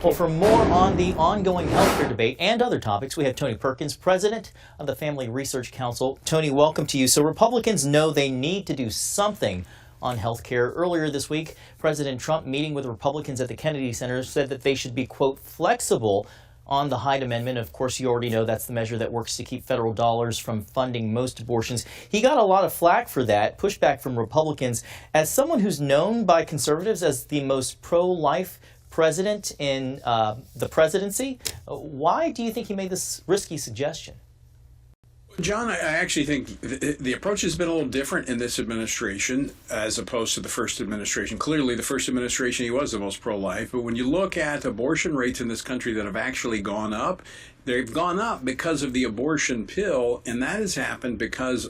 Well, for more on the ongoing healthcare debate and other topics, we have Tony Perkins, president of the Family Research Council. Tony, welcome to you. So Republicans know they need to do something on healthcare. Earlier this week, President Trump, meeting with Republicans at the Kennedy Center, said that they should be, quote, flexible on the Hyde Amendment. Of course, you already know that's the measure that works to keep federal dollars from funding most abortions. He got a lot of flack for that, pushback from Republicans. As someone who's known by conservatives as the most pro-life president in the presidency, why do you think he made this risky suggestion? John, I actually think the approach has been a little different in this administration as opposed to the first administration. Clearly, the first administration, he was the most pro-life. But when you look at abortion rates in this country that have actually gone up, they've gone up because of the abortion pill. And that has happened because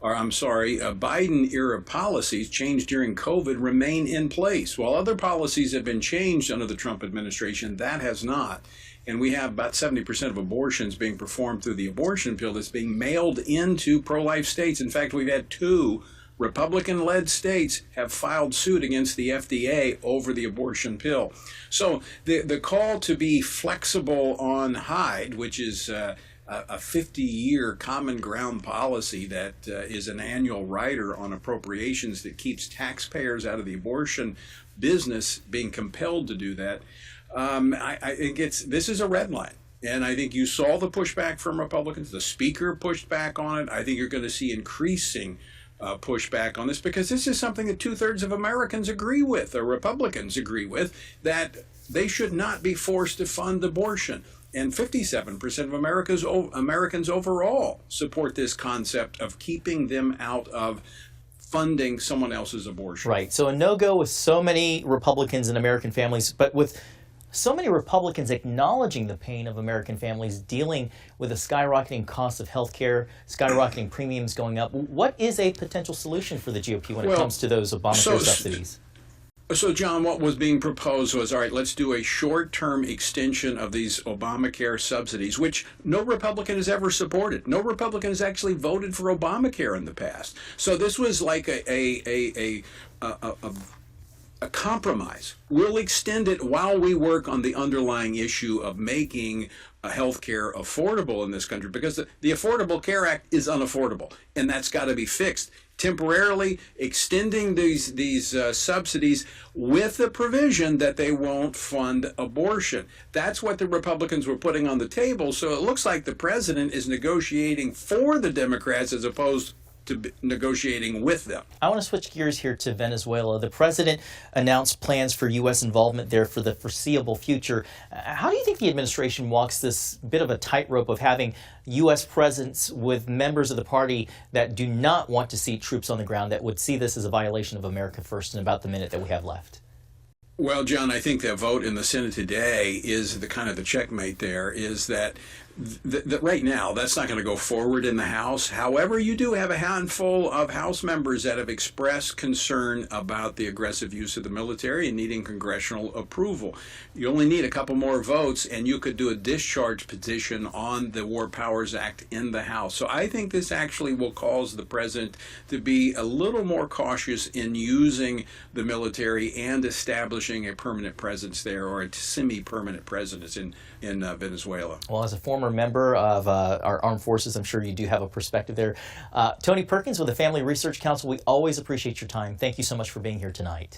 Biden-era policies changed during COVID remain in place. While other policies have been changed under the Trump administration, that has not. And we have about 70% of abortions being performed through the abortion pill that's being mailed into pro-life states. In fact, we've had 2 Republican-led states have filed suit against the FDA over the abortion pill. So the call to be flexible on Hyde, which is a 50-year common ground policy that is an annual rider on appropriations that keeps taxpayers out of the abortion business being compelled to do that. I think this is a red line. And I think you saw the pushback from Republicans. The speaker pushed back on it. I think you're going to see increasing pushback on this because this is something that 2/3 of Americans agree with, or Republicans agree with, that they should not be forced to fund abortion. And 57% of Americans overall support this concept of keeping them out of funding someone else's abortion. Right. So a no-go with so many Republicans and American families, but with so many Republicans acknowledging the pain of American families dealing with the skyrocketing cost of health care, skyrocketing premiums going up. What is a potential solution for the GOP when it comes to those Obamacare subsidies? So, John, what was being proposed was, all right, let's do a short-term extension of these Obamacare subsidies, which no Republican has ever supported. No Republican has actually voted for Obamacare in the past. So this was like a compromise. We'll extend it while we work on the underlying issue of making health care affordable in this country, because the Affordable Care Act is unaffordable, and that's got to be fixed. Temporarily extending these subsidies with the provision that they won't fund abortion. That's what the Republicans were putting on the table. So it looks like the president is negotiating for the Democrats as opposed to negotiating with them. I want to switch gears here to Venezuela. The president announced plans for U.S. involvement there for the foreseeable future. How do you think the administration walks this bit of a tightrope of having U.S. presence with members of the party that do not want to see troops on the ground, that would see this as a violation of America First in about the minute that we have left? Well, John, I think that vote in the Senate today is the kind of the checkmate there, is that right now that's not going to go forward in the House. However, you do have a handful of House members that have expressed concern about the aggressive use of the military and needing congressional approval. You only need a couple more votes and you could do a discharge petition on the War Powers Act in the House. So I think this actually will cause the president to be a little more cautious in using the military and establishing a permanent presence there, or a semi-permanent presence in Venezuela. Well, as a former member of our armed forces, I'm sure you do have a perspective there. Tony Perkins with the Family Research Council, we always appreciate your time. Thank you so much for being here tonight.